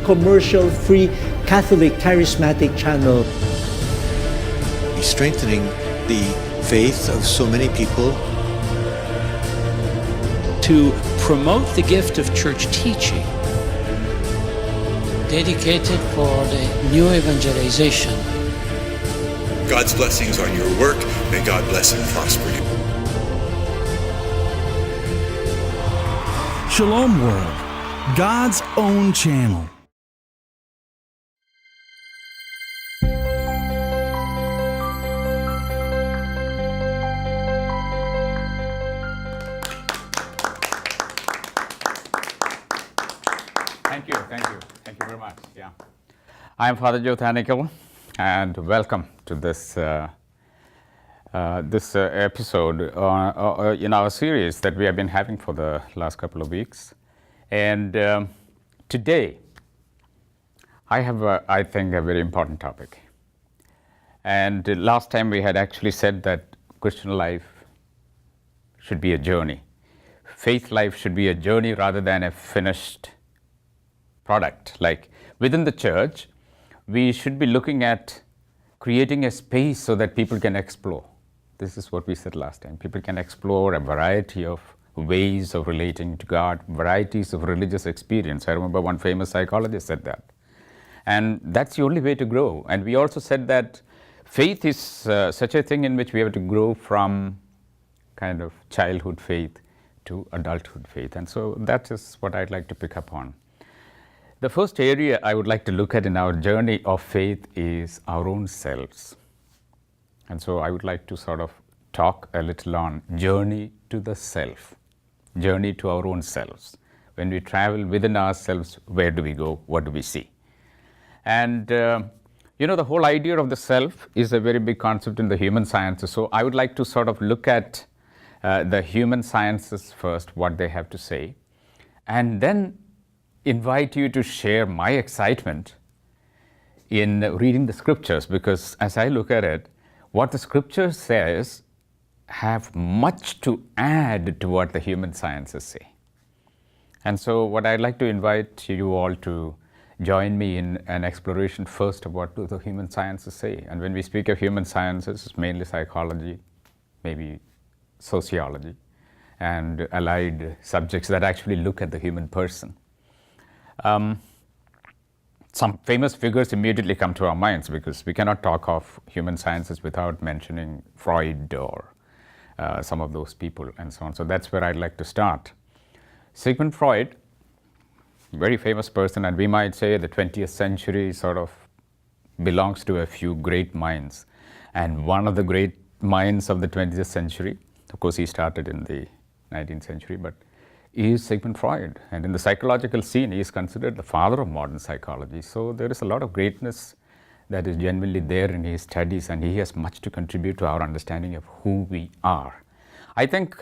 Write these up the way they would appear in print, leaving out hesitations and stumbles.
commercial-free Catholic Charismatic channel. He's strengthening the faith of so many people. To promote the gift of church teaching, dedicated for the new evangelization. God's blessings on your work. May God bless and prosper you. Shalom World, God's own channel. Thank you very much. Yeah, I am Father Joe Thanikel, and welcome to this episode in our series that we have been having for the last couple of weeks. And today, I have, I think, a very important topic. And last time we had actually said that Christian life should be a journey. Faith life should be a journey rather than a finished product. Like within the church, we should be looking at creating a space so that people can explore. This is what we said last time. People can explore a variety of ways of relating to God, varieties of religious experience. I remember one famous psychologist said that. And that's the only way to grow. And we also said that faith is such a thing in which we have to grow from kind of childhood faith to adulthood faith. And so that is what I'd like to pick up on. The first area I would like to look at in our journey of faith is our own selves. And so I would like to sort of talk a little on journey to the self, journey to our own selves. When we travel within ourselves, where do we go? What do we see? And the whole idea of the self is a very big concept in the human sciences. So I would like to sort of look at the human sciences first, what they have to say, and then invite you to share my excitement in reading the scriptures, because as I look at it, what the scripture says have much to add to what the human sciences say. And so what I'd like to invite you all to join me in an exploration first of what do the human sciences say. And when we speak of human sciences, it's mainly psychology, maybe sociology, and allied subjects that actually look at the human person. Some famous figures immediately come to our minds because we cannot talk of human sciences without mentioning Freud or some of those people and so on. So that's where I'd like to start. Sigmund Freud, very famous person, and we might say the 20th century sort of belongs to a few great minds. And one of the great minds of the 20th century, of course he started in the 19th century, but is Sigmund Freud. And in the psychological scene, he is considered the father of modern psychology. So there is a lot of greatness that is genuinely there in his studies, and he has much to contribute to our understanding of who we are. I think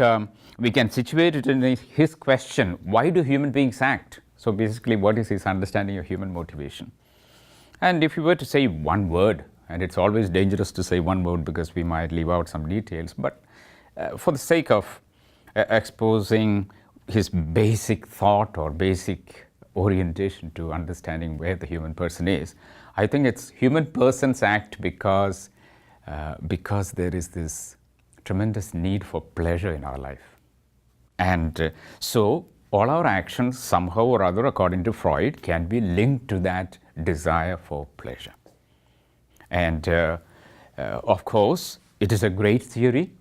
we can situate it in his question, why do human beings act? So basically, what is his understanding of human motivation? And if you were to say one word, and it's always dangerous to say one word because we might leave out some details, but for the sake of exposing his basic thought or basic orientation to understanding where the human person is, I think it's human persons act because there is this tremendous need for pleasure in our life. And so all our actions somehow or other, according to Freud, can be linked to that desire for pleasure. And of course, it is a great theory,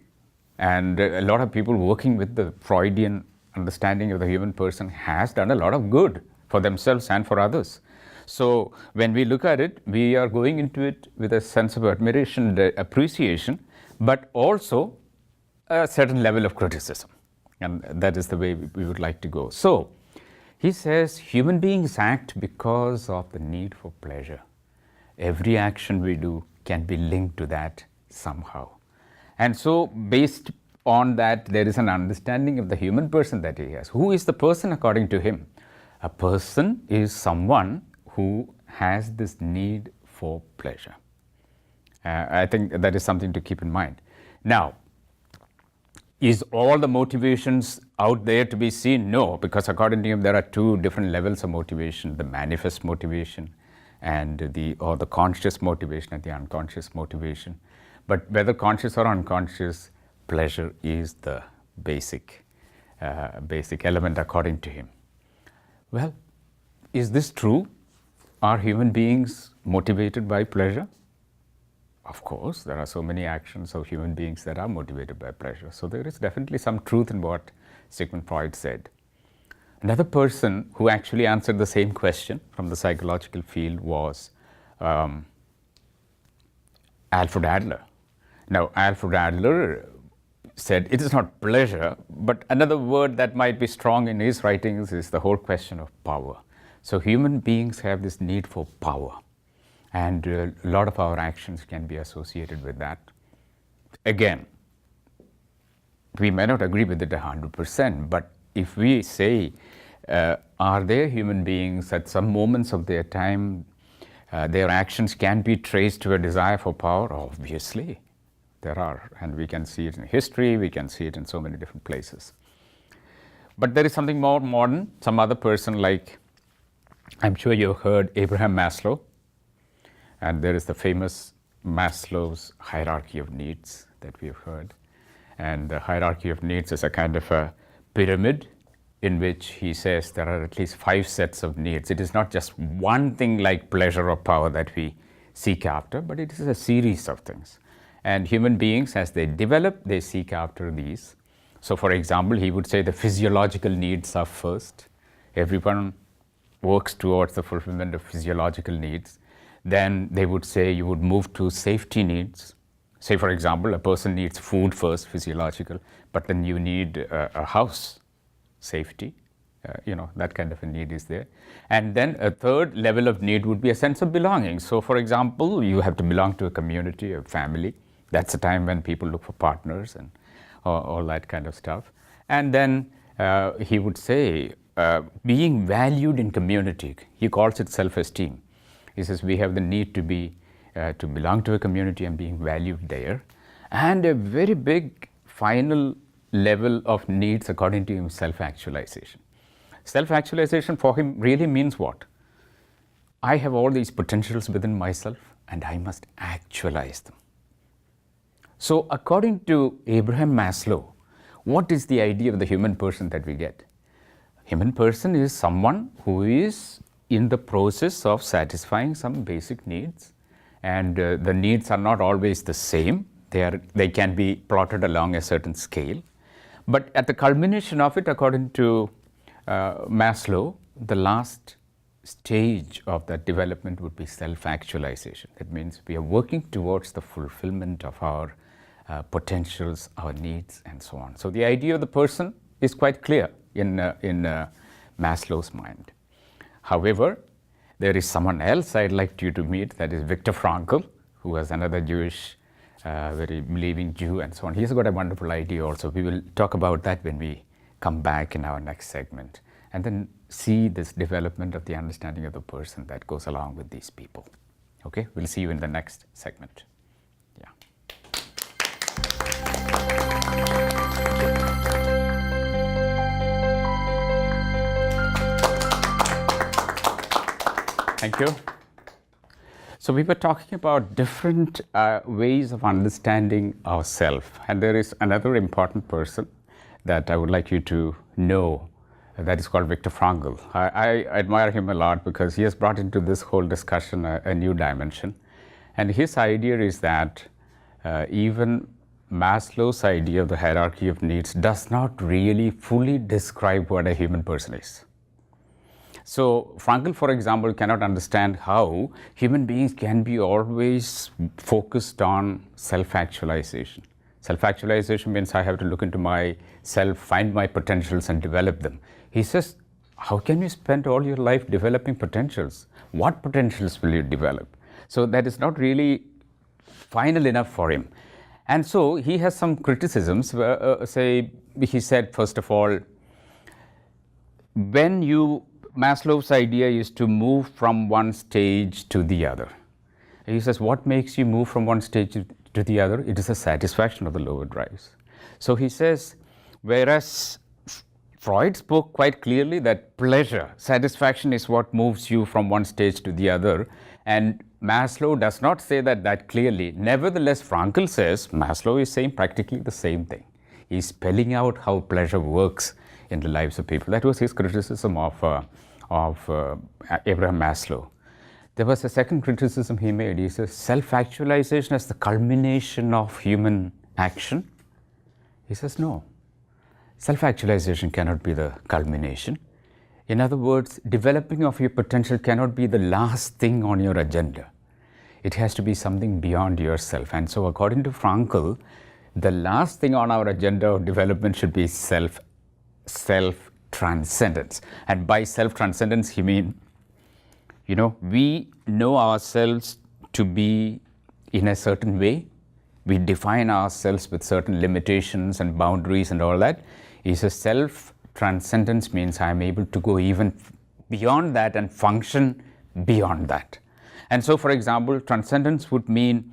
and a lot of people working with the Freudian understanding of the human person has done a lot of good for themselves and for others. So when we look at it, we are going into it with a sense of admiration and appreciation, but also a certain level of criticism. And that is the way we would like to go. So he says human beings act because of the need for pleasure. Every action we do can be linked to that somehow. And so based on that, there is an understanding of the human person that he has. Who is the person according to him? A person is someone who has this need for pleasure. I think that is something to keep in mind. Now, Is all the motivations out there to be seen? No, because according to him, there are two different levels of motivation: the manifest motivation and the conscious motivation and the unconscious motivation. But whether conscious or unconscious, pleasure is the basic element according to him. Well, is this true? Are human beings motivated by pleasure? Of course, there are so many actions of human beings that are motivated by pleasure. So there is definitely some truth in what Sigmund Freud said. Another person who actually answered the same question from the psychological field was Alfred Adler. Now, Alfred Adler said it is not pleasure, but another word that might be strong in his writings is the whole question of power. So human beings have this need for power. And a lot of our actions can be associated with that. Again, we may not agree with it 100%, but if we say, are there human beings at some moments of their time, their actions can be traced to a desire for power? Obviously, there are. And we can see it in history, we can see it in so many different places. But there is something more modern. Some other person, like, I'm sure you've heard Abraham Maslow. And there is the famous Maslow's hierarchy of needs that we've heard. And the hierarchy of needs is a kind of a pyramid in which he says there are at least 5 sets of needs. It is not just one thing like pleasure or power that we seek after, but it is a series of things. And human beings, as they develop, they seek after these. So for example, he would say the physiological needs are first. Everyone works towards the fulfillment of physiological needs. Then they would say you would move to safety needs. Say, for example, a person needs food first, physiological, but then you need a house, safety, that kind of a need is there. And then a third level of need would be a sense of belonging. So, for example, you have to belong to a community, a family. That's the time when people look for partners and all that kind of stuff. And then he would say, being valued in community, he calls it self-esteem. He says we have the need to belong to a community and being valued there. And a very big final level of needs, according to him, self-actualization. Self-actualization for him really means what? I have all these potentials within myself and I must actualize them. So according to Abraham Maslow, what is the idea of the human person that we get? Human person is someone who is in the process of satisfying some basic needs, and the needs are not always the same. They can be plotted along a certain scale, but at the culmination of it, according to Maslow, the last stage of that development would be self-actualization. That means we are working towards the fulfillment of our potentials, our needs, and so on. So the idea of the person is quite clear in Maslow's mind. However, there is someone else I'd like you to meet, that is Viktor Frankl, who was another Jewish, very believing Jew and so on. He's got a wonderful idea also. We will talk about that when we come back in our next segment, and then see this development of the understanding of the person that goes along with these people. Okay, we'll see you in the next segment. Yeah. Thank you. So we were talking about different ways of understanding ourselves, and there is another important person that I would like you to know, that is called Viktor Frankl. I admire him a lot because he has brought into this whole discussion a new dimension, and his idea is that even Maslow's idea of the hierarchy of needs does not really fully describe what a human person is. So Frankl, for example, cannot understand how human beings can be always focused on self-actualization. Self-actualization means I have to look into myself, find my potentials and develop them. He says, how can you spend all your life developing potentials? What potentials will you develop? So that is not really final enough for him. And so he has some criticisms. He said, first of all, Maslow's idea is to move from one stage to the other. He says, what makes you move from one stage to the other? It is a satisfaction of the lower drives. So he says, Whereas Freud spoke quite clearly that pleasure, satisfaction is what moves you from one stage to the other. And Maslow does not say that clearly. Nevertheless, Frankl says Maslow is saying practically the same thing. He's spelling out how pleasure works in the lives of people. That was his criticism of Abraham Maslow. There was a second criticism he made. He says self-actualization as the culmination of human action. He says no. Self-actualization cannot be the culmination. In other words, developing of your potential cannot be the last thing on your agenda. It has to be something beyond yourself. And so according to Frankl, the last thing on our agenda of development should be self-transcendence. And by self-transcendence, he means, we know ourselves to be in a certain way. We define ourselves with certain limitations and boundaries and all that. He says self-transcendence means I am able to go even beyond that and function beyond that. And so, for example, transcendence would mean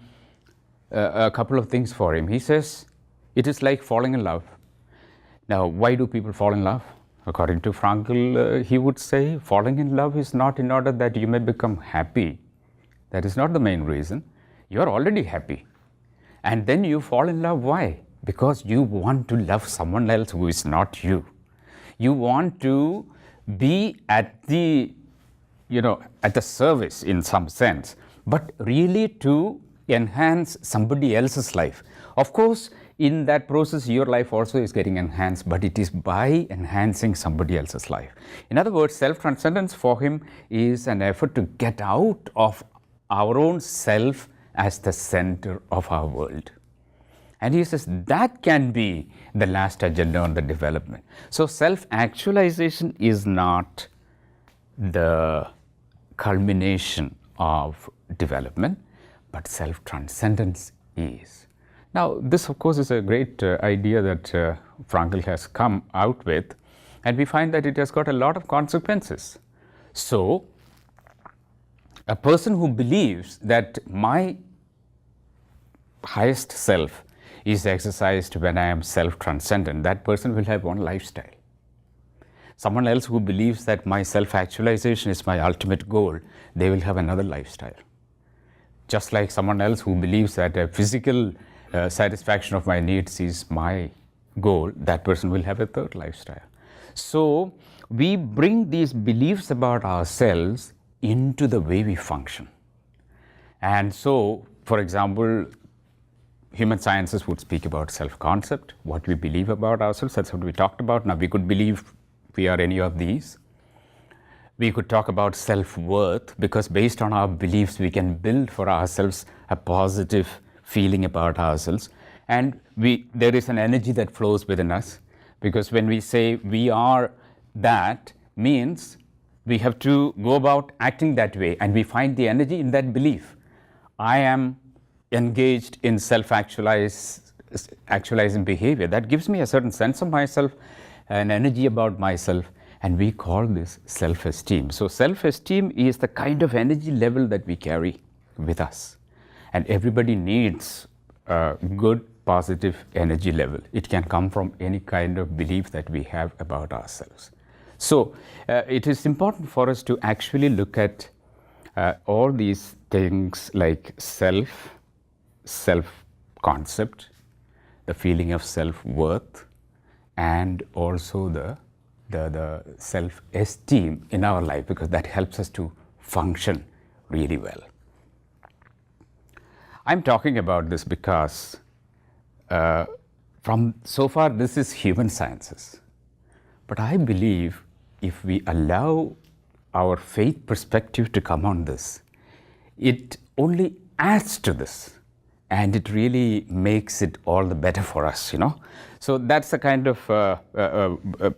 a couple of things for him. He says it is like falling in love. Now, why do people fall in love? According to Frankl, he would say falling in love is not in order that you may become happy. That is not the main reason. You are already happy. And then you fall in love. Why? Because you want to love someone else who is not you. You want to be at the service in some sense, but really to enhance somebody else's life. Of course, in that process, your life also is getting enhanced, but it is by enhancing somebody else's life. In other words, self-transcendence for him is an effort to get out of our own self as the center of our world. And he says that can be the last agenda on the development. So self-actualization is not the culmination of development, but self-transcendence is. Now, this of course is a great idea that Frankl has come out with, and we find that it has got a lot of consequences. So, a person who believes that my highest self is exercised when I am self-transcendent, that person will have one lifestyle. Someone else who believes that my self-actualization is my ultimate goal, they will have another lifestyle. Just like someone else who believes that a physical satisfaction of my needs is my goal, that person will have a third lifestyle. So we bring these beliefs about ourselves into the way we function. And so, for example, human sciences would speak about self-concept, what we believe about ourselves. That's what we talked about. Now, we could believe we are any of these. We could talk about self-worth, because based on our beliefs, we can build for ourselves a positive feeling about ourselves. And there is an energy that flows within us, because when we say we are that, means we have to go about acting that way, and we find the energy in that belief. I am engaged in self-actualizing behavior. That gives me a certain sense of myself, an energy about myself, and we call this self-esteem. So self-esteem is the kind of energy level that we carry with us. And everybody needs a good, positive energy level. It can come from any kind of belief that we have about ourselves. So it is important for us to actually look at all these things like self-concept, the feeling of self-worth, and also the self-esteem in our life, because that helps us to function really well. I'm talking about this because from so far this is human sciences. But I believe if we allow our faith perspective to come on this, it only adds to this, and it really makes it all the better for us, So that's the kind of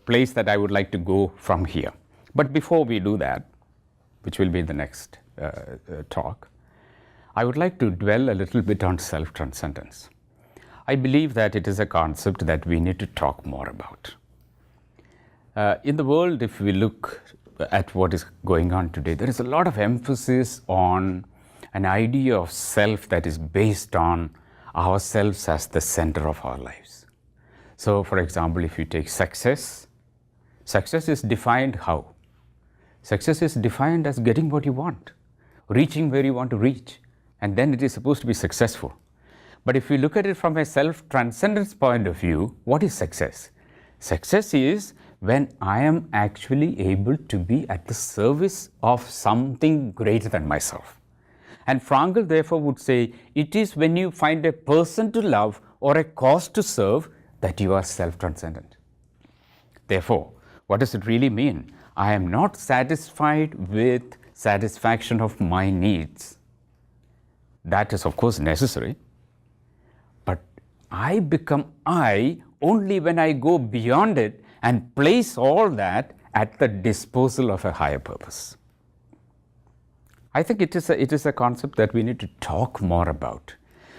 place that I would like to go from here. But before we do that, which will be the next talk, I would like to dwell a little bit on self-transcendence. I believe that it is a concept that we need to talk more about. In the world, if we look at what is going on today, there is a lot of emphasis on an idea of self that is based on ourselves as the center of our lives. So, for example, if you take success, success is defined how? Success is defined as getting what you want, reaching where you want to reach, and then it is supposed to be successful. But if you look at it from a self-transcendence point of view, what is success? Success is when I am actually able to be at the service of something greater than myself. And Frankl therefore would say, it is when you find a person to love or a cause to serve that you are self-transcendent. Therefore, what does it really mean? I am not satisfied with satisfaction of my needs. That is of course necessary, but I become I only when I go beyond it and place all that at the disposal of a higher purpose. I think it is a concept that we need to talk more about.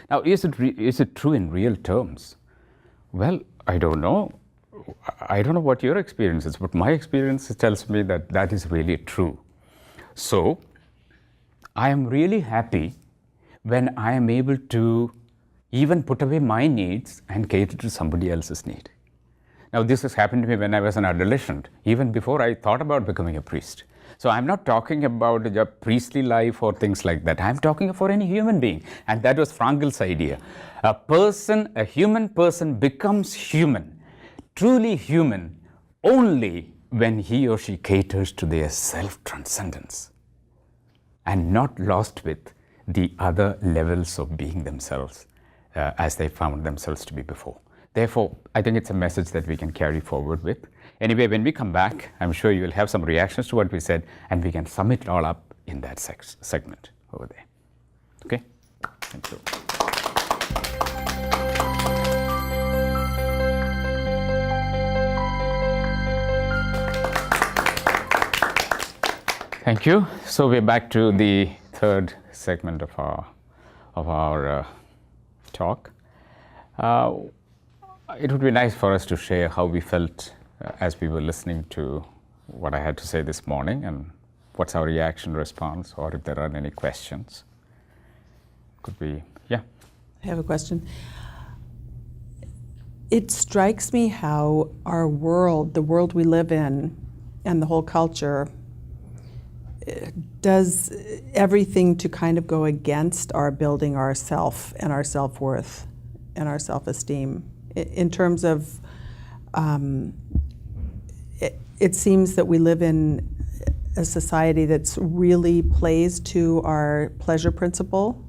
Now, is it true in real terms? Well, I don't know. I don't know what your experience is, but my experience tells me that that is really true. So, I am really happy when I am able to even put away my needs and cater to somebody else's need. Now, this has happened to me when I was an adolescent, even before I thought about becoming a priest. So, I'm not talking about a priestly life or things like that. I'm talking for any human being. And that was Frankl's idea. A human person becomes human, truly human, only when he or she caters to their self-transcendence and not lost with the other levels of being themselves as they found themselves to be before. Therefore, I think it's a message that we can carry forward with. Anyway, when we come back, I'm sure you will have some reactions to what we said, and we can sum it all up in that segment over there. Okay? Thank you. Thank you. So we're back to the third segment of our talk. It would be nice for us to share how we felt as we were listening to what I had to say this morning, and what's our reaction, response, or if there are any questions. Could be, yeah. I have a question. It strikes me how our world, the world we live in, and the whole culture does everything to kind of go against our building our self and our self-worth and our self-esteem. In terms of, it seems that we live in a society that's really plays to our pleasure principle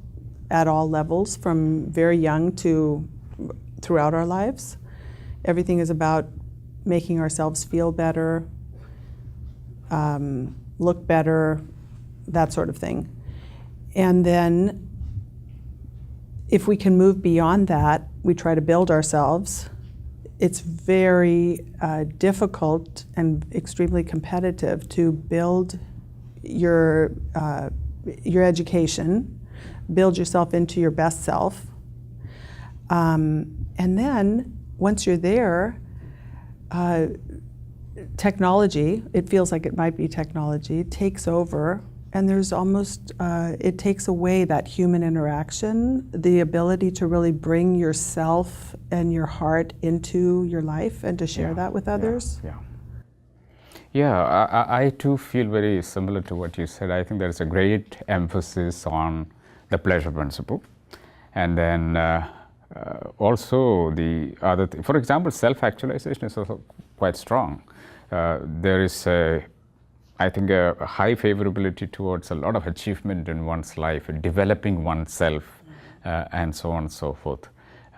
at all levels, from very young to throughout our lives. Everything is about making ourselves feel better, look better, that sort of thing. And then if we can move beyond that, we try to build ourselves. It's very difficult and extremely competitive to build your education, build yourself into your best self. And then once you're there, technology, it feels like it might be technology, takes over, and there's almost, it takes away that human interaction, the ability to really bring yourself and your heart into your life and to share that with others. I too feel very similar to what you said. I think there's a great emphasis on the pleasure principle. And then also the other thing, for example, self-actualization is also quite strong. There is I think a high favorability towards a lot of achievement in one's life, developing oneself, and so on and so forth.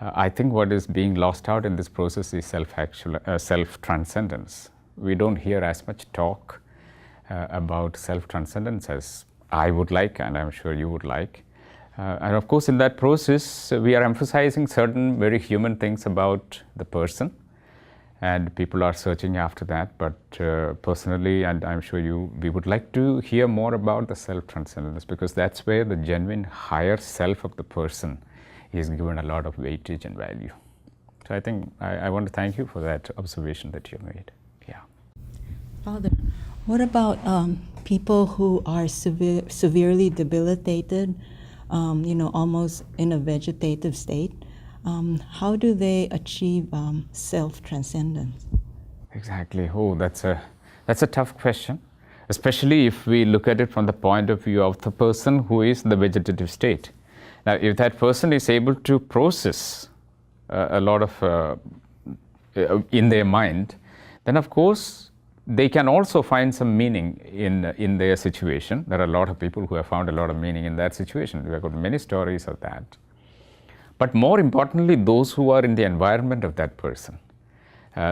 I think what is being lost out in this process is self-transcendence. We don't hear as much talk about self-transcendence as I would like, and I'm sure you would like. And of course, in that process, we are emphasizing certain very human things about the person. And people are searching after that, but personally, and I'm sure we would like to hear more about the self-transcendence, because that's where the genuine higher self of the person is given a lot of weightage and value. So I think I want to thank you for that observation that you made. Yeah. Father, what about people who are severely debilitated, almost in a vegetative state? how do they achieve self-transcendence? Exactly. Oh, that's a tough question, especially if we look at it from the point of view of the person who is in the vegetative state. Now, if that person is able to process a lot of in their mind, then of course they can also find some meaning in their situation. There are a lot of people who have found a lot of meaning in that situation. We have got many stories of that. But more importantly, those who are in the environment of that person,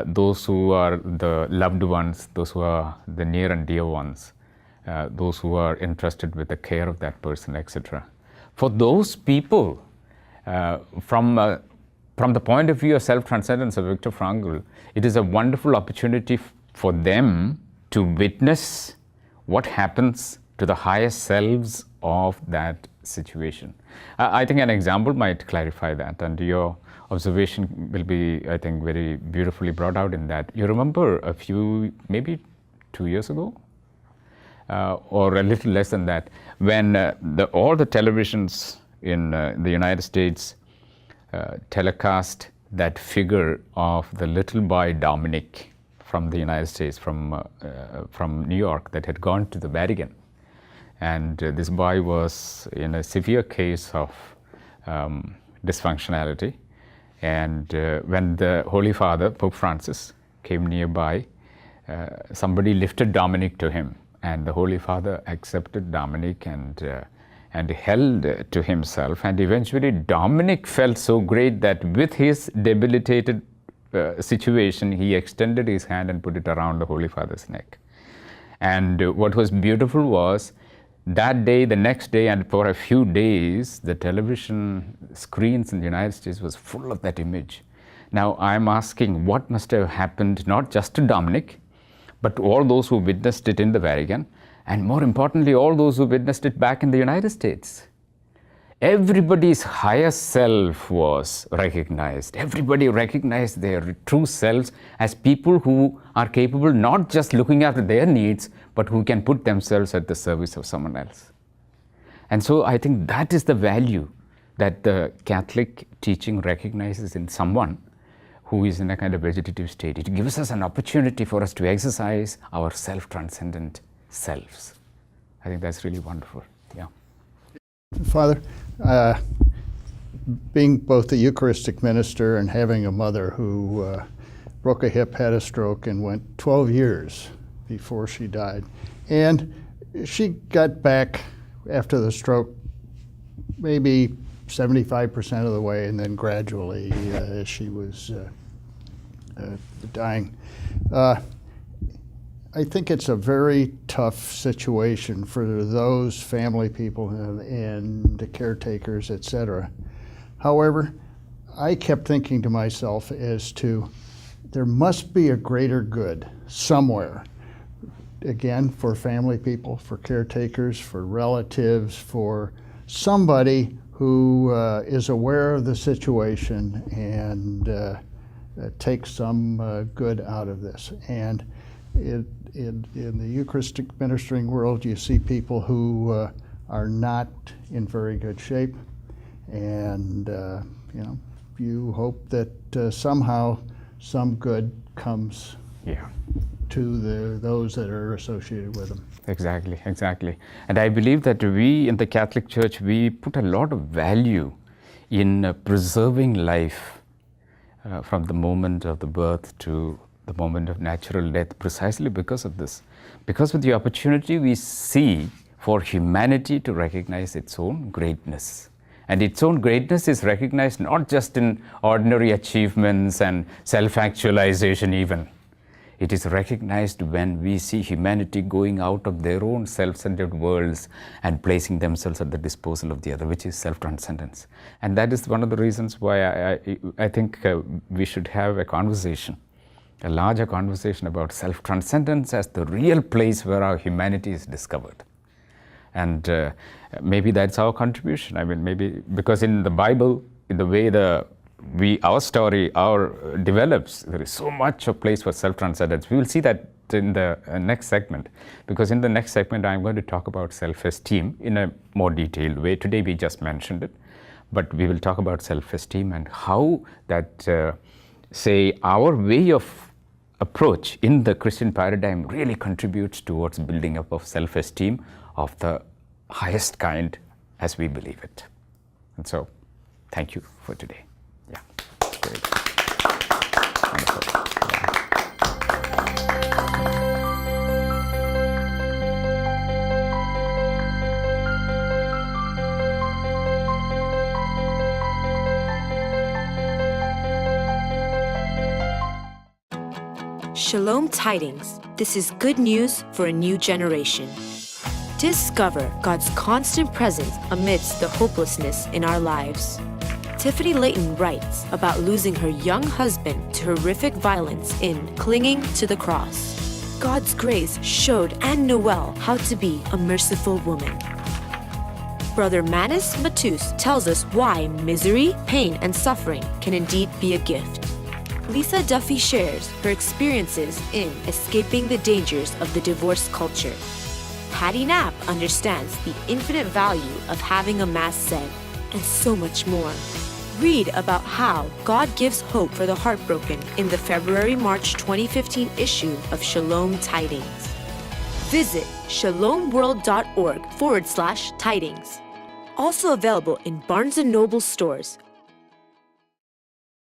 those who are the loved ones, those who are the near and dear ones, those who are entrusted with the care of that person, etc. For those people, from the point of view of self-transcendence of Viktor Frankl, it is a wonderful opportunity for them to witness what happens to the higher selves of that situation. I think an example might clarify that, and your observation will be, I think, very beautifully brought out in that. You remember a few, maybe 2 years ago, or a little less than that, when all the televisions in the United States telecast that figure of the little boy Dominic from the United States, from New York, that had gone to the Vatican. And this boy was in a severe case of dysfunctionality. And when the Holy Father, Pope Francis, came nearby, somebody lifted Dominic to him. And the Holy Father accepted Dominic and held to himself. And eventually Dominic felt so great that with his debilitated situation, he extended his hand and put it around the Holy Father's neck. And what was beautiful was, that day, the next day, and for a few days, the television screens in the United States was full of that image. Now, I'm asking, what must have happened not just to Dominic, but to all those who witnessed it in the Vatican, and more importantly, all those who witnessed it back in the United States. Everybody's higher self was recognized. Everybody recognized their true selves as people who are capable not just looking after their needs, but who can put themselves at the service of someone else. And so I think that is the value that the Catholic teaching recognizes in someone who is in a kind of vegetative state. It gives us an opportunity for us to exercise our self-transcendent selves. I think that's really wonderful. Yeah. Father, being both a Eucharistic minister and having a mother who broke a hip, had a stroke, and went 12 years before she died. And she got back after the stroke maybe 75% of the way, and then gradually as she was dying. I think it's a very tough situation for those family people and the caretakers, etc. However, I kept thinking to myself as to, there must be a greater good somewhere. Again, for family people, for caretakers, for relatives, for somebody who is aware of the situation and takes some good out of this. And in the Eucharistic ministering world, you see people who are not in very good shape, and you hope that somehow some good comes to those that are associated with them. Exactly, exactly. And I believe that we in the Catholic Church, we put a lot of value in preserving life from the moment of the birth to the moment of natural death, precisely because of this. Because of the opportunity we see for humanity to recognize its own greatness. And its own greatness is recognized not just in ordinary achievements and self-actualization even. It is recognized when we see humanity going out of their own self-centered worlds and placing themselves at the disposal of the other, which is self-transcendence. And that is one of the reasons why I think we should have a conversation, a larger conversation about self-transcendence as the real place where our humanity is discovered. And maybe that's our contribution. I mean, maybe because in the Bible, in the way our story develops, there is so much of place for self-transcendence. We will see that in the next segment, because in the next segment I'm going to talk about self-esteem in a more detailed way. Today we just mentioned it, but we will talk about self-esteem and how that, say, our way of approach in the Christian paradigm really contributes towards building up of self-esteem of the highest kind as we believe it. And so, thank you for today. Yeah, great. Wonderful. Shalom Tidings. This is good news for a new generation. Discover God's constant presence amidst the hopelessness in our lives. Tiffany Layton writes about losing her young husband to horrific violence in Clinging to the Cross. God's grace showed Anne Noel how to be a merciful woman. Brother Manis Matus tells us why misery, pain, and suffering can indeed be a gift. Lisa Duffy shares her experiences in escaping the dangers of the divorce culture. Patty Knapp understands the infinite value of having a mass said, and so much more. Read about how God gives hope for the heartbroken in the February-March 2015 issue of Shalom Tidings. Visit shalomworld.org/tidings. Also available in Barnes & Noble stores,